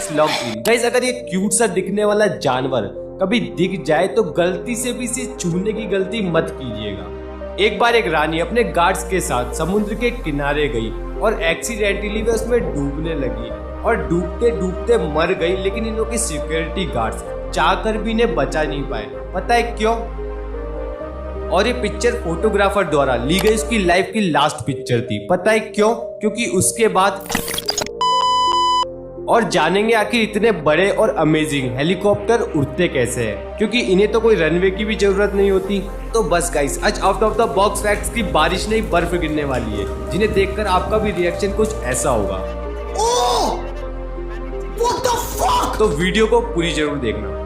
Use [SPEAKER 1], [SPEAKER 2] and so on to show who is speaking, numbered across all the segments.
[SPEAKER 1] Let's log in. Guys अगर ये cute सा दिखने वाला जानवर कभी दिख जाए तो गलती से भी इसे छूने की गलती मत कीजिएगा। एक बार एक रानी अपने गार्ड्स के साथ समुद्र के किनारे गई और एक्सीडेंटली वे उसमें डूबने लगी और डूबते डूबते मर गई, लेकिन इन लोगों के सिक्योरिटी गार्ड्स चाहकर भी इन्हें बचा नहीं पाए। पता है क्यों? और ये पिक्चर फोटोग्राफर द्वारा ली गई उसकी लाइफ की लास्ट पिक्चर थी। पता है क्यों? क्योंकि उसके बाद और जानेंगे आखिर इतने बड़े और अमेजिंग हेलीकॉप्टर उड़ते कैसे हैं, क्योंकि इन्हें तो कोई रनवे की भी जरूरत नहीं होती। तो बस गाइस, आज out of the box facts की बारिश नहीं बर्फ गिरने वाली है, जिन्हें देखकर आपका भी रिएक्शन कुछ ऐसा होगा। What the fuck? तो वीडियो को पूरी जरूर देखना।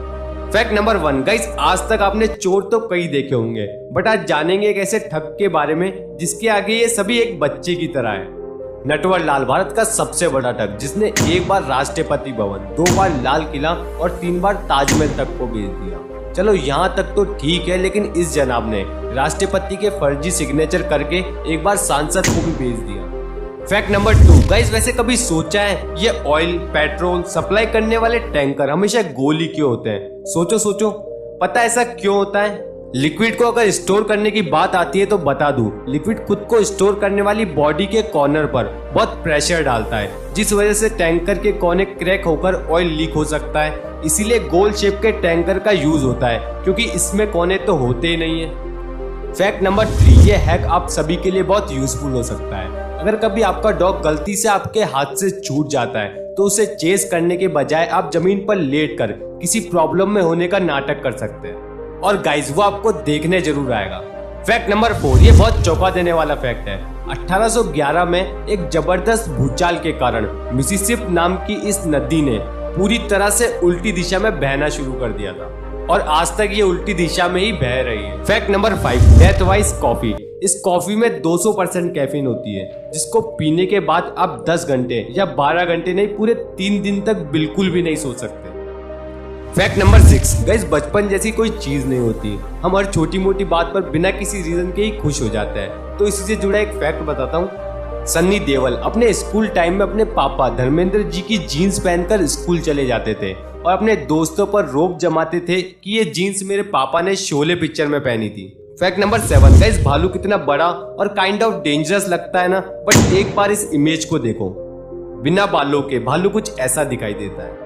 [SPEAKER 1] फैक्ट नंबर 1 गाइस, आज तक आपने चोर तो कई देखे होंगे, बट आज जानेंगे एक ऐसे ठग के बारे में जिसके आगे ये सभी एक बच्चे की तरह है। नटवर लाल भारत का सबसे बड़ा ठग, जिसने एक बार राष्ट्रपति भवन, 2 बार लाल किला और 3 बार ताजमहल तक को बेच दिया। चलो यहाँ तक तो ठीक है, लेकिन इस जनाब ने राष्ट्रपति के फर्जी सिग्नेचर करके एक बार सांसद को भी बेच दिया। फैक्ट नंबर 2 गाइस, वैसे कभी सोचा है ये ऑयल पेट्रोल सप्लाई करने वाले टैंकर हमेशा गोल ही क्यों होते हैं? सोचो सोचो, पता है ऐसा क्यों होता है? लिक्विड को अगर स्टोर करने की बात आती है तो बता दूं, लिक्विड खुद को स्टोर करने वाली बॉडी के कॉर्नर पर बहुत प्रेशर डालता है, जिस वजह से टैंकर के कोने क्रैक होकर ऑयल लीक हो सकता है। इसीलिए गोल शेप के टैंकर का यूज होता है, क्योंकि इसमें कोने तो होते ही नहीं है। फैक्ट नंबर 3, ये हैक आप सभी के लिए बहुत यूजफुल हो सकता है। अगर कभी आपका डॉग गलती से आपके हाथ से छूट जाता है तो उसे चेस करने के बजाय आप जमीन पर लेटकर किसी प्रॉब्लम में होने का नाटक कर सकते हैं, और गाइस वो आपको देखने जरूर आएगा। फैक्ट नंबर 4, ये बहुत चौंका देने वाला फैक्ट है। 1811 में एक जबरदस्त भूचाल के कारण मिसिसिपी नाम की इस नदी ने पूरी तरह से उल्टी दिशा में बहना शुरू कर दिया था, और आज तक ये उल्टी दिशा में ही बह रही है। Fact number 5, death wise coffee. इस कॉफी में 200% कैफीन होती है, जिसको पीने के बाद आप 10 घंटे या 12 घंटे नहीं, पूरे 3 दिन तक बिल्कुल भी नहीं सो सकते। फैक्ट नंबर 6 गाइस, बचपन जैसी कोई चीज नहीं होती। हम हर छोटी मोटी बात पर बिना किसी रीजन के ही खुश हो जाते हैं। तो इसी से जुड़ा एक फैक्ट बताता हूँ। सन्नी देओल अपने स्कूल टाइम में अपने पापा धर्मेंद्र जी की जीन्स पहनकर स्कूल चले जाते थे और अपने दोस्तों पर रोब जमाते थे कि ये जीन्स मेरे पापा ने शोले पिक्चर में पहनी थी। फैक्ट नंबर 7 गाइस, भालू कितना बड़ा और काइंड ऑफ डेंजरस लगता है ना, बट एक बार इस इमेज को देखो, बिना बालों के भालू कुछ ऐसा दिखाई देता है।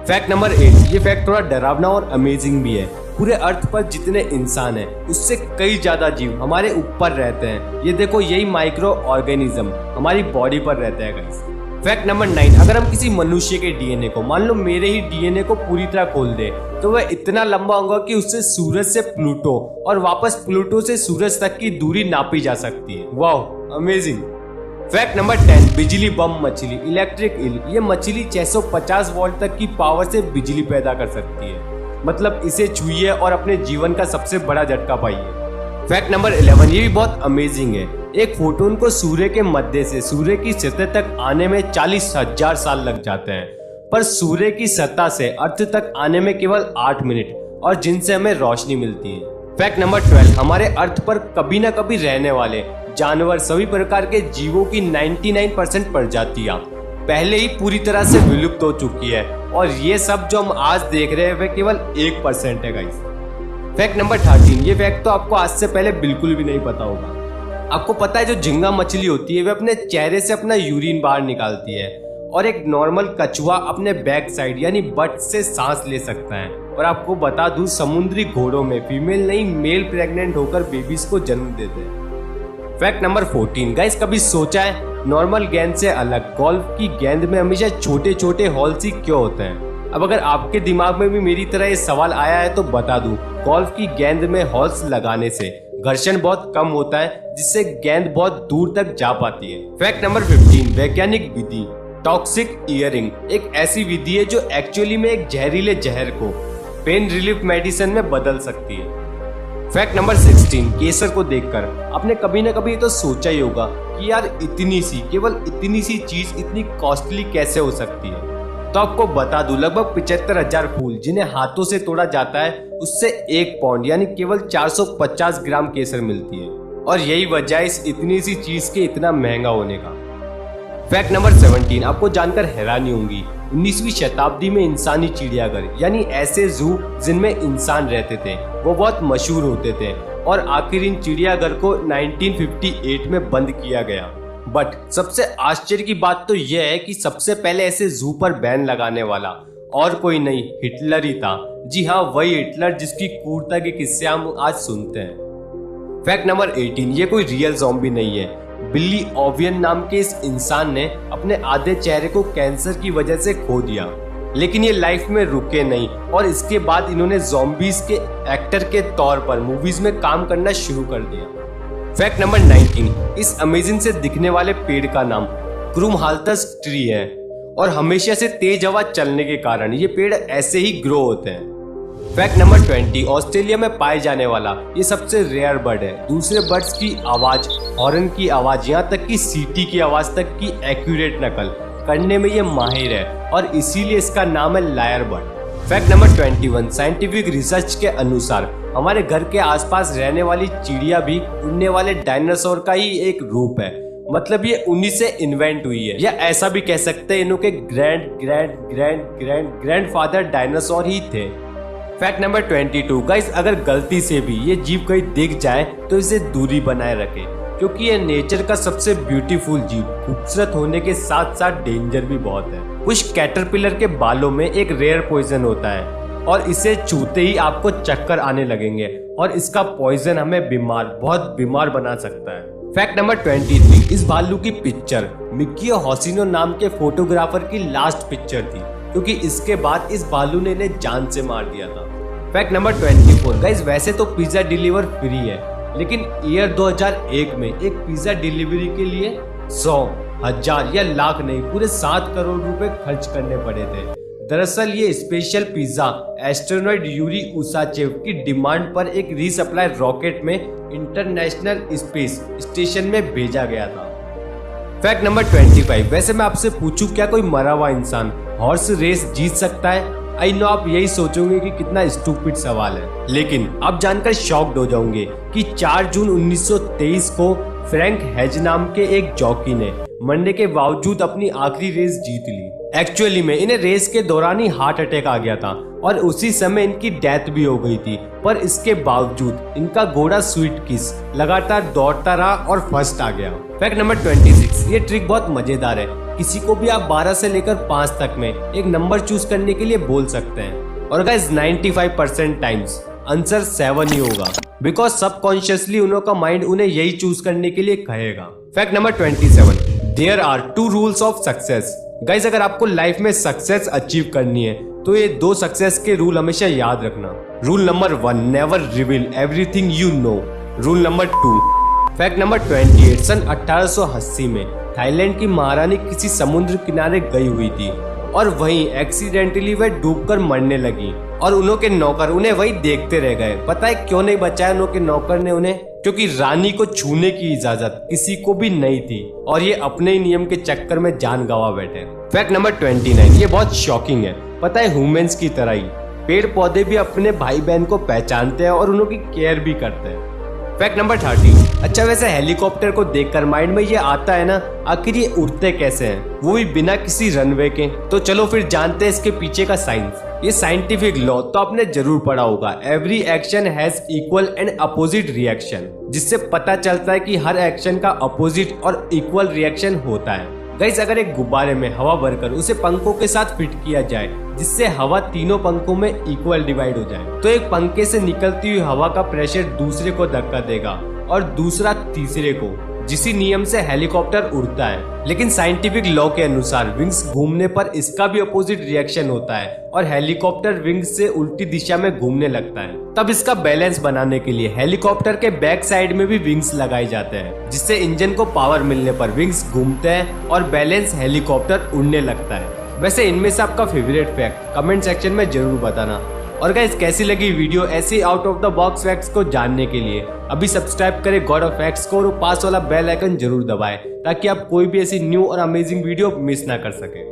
[SPEAKER 1] फैक्ट नंबर 8, ये फैक्ट थोड़ा डरावना और अमेजिंग भी है। पूरे अर्थ पर जितने इंसान हैं, उससे कई ज्यादा जीव हमारे ऊपर रहते हैं। ये देखो, यही माइक्रो ऑर्गेनिज्म हमारी बॉडी पर रहते हैं गाइस। फैक्ट नंबर 9, अगर हम किसी मनुष्य के डीएनए को, मान लो मेरे ही डीएनए को पूरी तरह खोल दे, तो वह इतना लंबा होगा कि उससे सूरज से प्लूटो और वापस प्लूटो से सूरज तक की दूरी नापी जा सकती है। Wow, amazing. फैक्ट नंबर 10, बिजली बम मछली, इलेक्ट्रिक ईल। ये मछली 650 वोल्ट तक की पावर से बिजली पैदा कर सकती है। मतलब इसे छुइए और अपने जीवन का सबसे बड़ा झटका पाइए। फैक्ट नंबर 11, ये भी बहुत अमेजिंग है। एक फोटोन को सूर्य के मध्य से सूर्य की सतह तक आने में 40,000 साल लग जाते हैं, पर सूर्य की सतह से अर्थ तक आने में केवल 8 मिनट, और जिनसे हमें रोशनी मिलती है। फैक्ट नंबर 12, हमारे अर्थ पर कभी न कभी रहने वाले जानवर, सभी प्रकार के जीवों की 99% प्रजातियां पहले ही पूरी तरह से विलुप्त हो चुकी है, और ये सब जो हम आज देख रहे हैं वे केवल 1% है गाइस। फैक्ट नंबर 13, ये फैक्ट तो आपको आज से पहले बिल्कुल भी नहीं पता होगा। आपको पता है जो झींगा मछली होती है वे अपने चेहरे से अपना यूरिन बाहर निकालती है, और एक नॉर्मल कछुआ अपने बैक साइड यानी बट से सांस ले सकता है। और आपको बता दूं, समुद्री घोड़ों में फीमेल नहीं मेल प्रेग्नेंट होकर बेबीज को जन्म देते हैं। फैक्ट नंबर 14 गाइस, कभी सोचा है नॉर्मल गेंद से अलग गोल्फ की गेंद में हमेशा छोटे छोटे होल्स ही क्यों होते हैं? अब अगर आपके दिमाग में भी मेरी तरह ये सवाल आया है तो बता दूं, गोल्फ की गेंद में होल्स लगाने से घर्षण बहुत कम होता है, जिससे गेंद बहुत दूर तक जा पाती है। फैक्ट नंबर 15 वैज्ञानिक विधि, टॉक्सिक इयरिंग एक ऐसी विधि है जो एक्चुअली में एक जहरीले जहर को पेन रिलीफ मेडिसिन में बदल सकती है। फैक्ट नंबर 16 केसर को देखकर आपने कभी ना कभी तो सोचा ही होगा कि यार केवल इतनी सी चीज इतनी कॉस्टली कैसे हो सकती है। तो आपको बता दूं, लगभग 75,000 फूल जिन्हें हाथों से तोड़ा जाता है, उससे 1 पाउंड यानी केवल 450 ग्राम केसर मिलती है, और यही वजह है इस इतनी सी चीज के इतना महंगा होने का। फैक्ट नंबर 17 आपको जानकर हैरानी होगी, 19वीं शताब्दी में इंसानी चिड़ियाघर यानी ऐसे जू जिनमें इंसान रहते थे वो बहुत मशहूर होते थे और आखिर इन चिड़ियाघर को 1958 में बंद किया गया। बट सबसे आश्चर्य की बात तो यह है कि सबसे पहले ऐसे जू पर बैन लगाने वाला और कोई नहीं, हिटलर ही था। जी हाँ, वही हिटलर जिसकी क्रूरता के किस्से हम आज सुनते हैं। फैक्ट नंबर 18 ये कोई रियल ज़ॉम्बी नहीं है। बिली ओवियन नाम के इस इंसान ने अपने आधे चेहरे को कैंसर की वजह से खो दिया, लेकिन ये लाइफ में रुके नहीं और इसके बाद इन्होंने ज़ॉम्बीज के एक्टर के तौर पर मूवीज में काम करना शुरू कर दिया। फैक्ट नंबर 19 इस अमेजिंग से दिखने वाले पेड़ का नाम क्रूमहाल्तस ट्री है और हमेशा से तेज हवा चलने के कारण ये पेड़ ऐसे ही ग्रो होते हैं। फैक्ट नंबर 20 ऑस्ट्रेलिया में पाए जाने वाला ये सबसे रेयर बर्ड है। दूसरे बर्ड्स की आवाज, हॉर्न की आवाज, यहाँ तक कि सीटी की आवाज तक की एक्यूरेट नकल करने में ये माहिर है और इसीलिए इसका नाम है liar bird. Fact number 21 scientific research के अनुसार हमारे घर के आसपास रहने वाली चिड़िया भी उड़ने वाले डायनासोर का ही एक रूप है। मतलब ये उन्हीं से इन्वेंट हुई है, या ऐसा भी कह सकते हैं इन्हों के grand grand grand grand grandfather dinosaur ही थे। फैक्ट नंबर 22 गाइस, अगर गलती से भी ये जीव कहीं दिख जाए तो इसे दूरी बनाए रखें, क्योंकि ये नेचर का सबसे ब्यूटीफुल जीव खूबसूरत होने के साथ साथ डेंजर भी बहुत है। कुछ कैटरपिलर के बालों में एक रेयर पॉइजन होता है और इसे छूते ही आपको चक्कर आने लगेंगे और इसका पॉइजन हमें बहुत बीमार बना सकता है। फैक्ट नंबर 23 इस भालू की पिक्चर मिकियो होसिनो नाम के फोटोग्राफर की लास्ट पिक्चर थी, क्योंकि इसके बाद इस भालू ने इन्हें जान से मार दिया था। फैक्ट नंबर 24 गाइस, वैसे तो पिज्जा डिलीवर फ्री है, लेकिन ईयर 2001 में एक पिज्जा डिलीवरी के लिए 100, 1000 या लाख नहीं, पूरे 7 करोड़ रुपए खर्च करने पड़े थे। दरअसल ये स्पेशल पिज्जा एस्ट्रोनॉट यूरी उसाचेव की डिमांड पर एक रीसप्लाई रॉकेट में इंटरनेशनल स्पेस स्टेशन में भेजा गया था। फैक्ट नंबर 25 वैसे मैं आपसे पूछूं, क्या कोई मरा हुआ इंसान हॉर्स रेस जीत सकता है? आई नो आप यही सोचोगे कि कितना स्टूपिड सवाल है, लेकिन आप जानकर शॉक्ड हो जाओगे कि 4 जून 1923 को फ्रैंक हेज नाम के एक जॉकी ने मरने के बावजूद अपनी आखिरी रेस जीत ली। एक्चुअली में इन्हें रेस के दौरान ही हार्ट अटैक आ गया था और उसी समय इनकी डेथ भी हो गई थी, पर इसके बावजूद इनका घोड़ा स्वीट किस लगातार दौड़ता रहा और फर्स्ट आ गया। फैक्ट नंबर 26 ये ट्रिक बहुत मजेदार है। किसी को भी आप 12 से लेकर 5 तक में एक नंबर चूज करने के लिए बोल सकते हैं और गाइस 95% टाइम्स आंसर 7 ही होगा, बिकॉज सबकॉन्शियसली उन्हों का माइंड उन्हें यही चूज करने के लिए कहेगा। Fact number 27 there are 2 rules of success. Guys अगर आपको लाइफ में सक्सेस अचीव करनी है तो ये 2 सक्सेस के रूल हमेशा याद रखना। Rule number 1 never reveal everything you know. Rule number 2 fact number 28 सन 1880 में थाईलैंड की महारानी किसी समुद्र किनारे गई हुई थी और वहीं एक्सीडेंटली वह डूबकर मरने लगी और उन्हों के नौकर उन्हें वही देखते रह गए। पता है क्यों नहीं बचाया उन्हों के नौकर ने उन्हें? क्योंकि रानी को छूने की इजाजत किसी को भी नहीं थी और ये अपने ही नियम के चक्कर में जान गंवा बैठे। फैक्ट नंबर 29 ये बहुत शॉकिंग है। पता है ह्यूमंस की तरह ही पेड़ पौधे भी अपने भाई बहन को पहचानते हैं और उनकी केयर भी करते हैं। फैक्ट नंबर 30 अच्छा वैसे हेलीकॉप्टर को देखकर माइंड में ये आता है ना, आखिर ये उड़ते कैसे हैं, वो भी बिना किसी रनवे के? तो चलो फिर जानते हैं इसके पीछे का साइंस। ये साइंटिफिक लॉ तो आपने जरूर पढ़ा होगा, every action has equal and opposite reaction, जिससे पता चलता है कि हर एक्शन का अपोजिट और इक्वल रिएक्शन होता है। गाइस अगर एक गुब्बारे में हवा भरकर उसे पंखों के साथ फिट किया जाए जिससे हवा तीनों पंखों में इक्वल डिवाइड हो जाए, तो एक पंखे से निकलती हुई हवा का प्रेशर दूसरे को धक्का देगा और दूसरा तीसरे को, जिसी नियम से हेलीकॉप्टर उड़ता है। लेकिन साइंटिफिक लॉ के अनुसार विंग्स घूमने पर इसका भी अपोजिट रिएक्शन होता है और हेलीकॉप्टर विंग्स से उल्टी दिशा में घूमने लगता है। तब इसका बैलेंस बनाने के लिए हेलीकॉप्टर के बैक साइड में भी विंग्स लगाए जाते हैं, जिससे इंजन को पावर मिलने पर विंग्स घूमते हैं और बैलेंस हेलीकॉप्टर उड़ने लगता है। वैसे इनमें से आपका फेवरेट फैक्ट कमेंट सेक्शन में जरूर बताना। और गाइस कैसी लगी वीडियो ऐसी out of the box facts को जानने के लिए अभी सब्सक्राइब करें गॉड ऑफ फैक्ट्स को और पास वाला बेल आइकन जरूर दबाएं ताकि आप कोई भी ऐसी न्यू और अमेजिंग वीडियो मिस ना कर सके।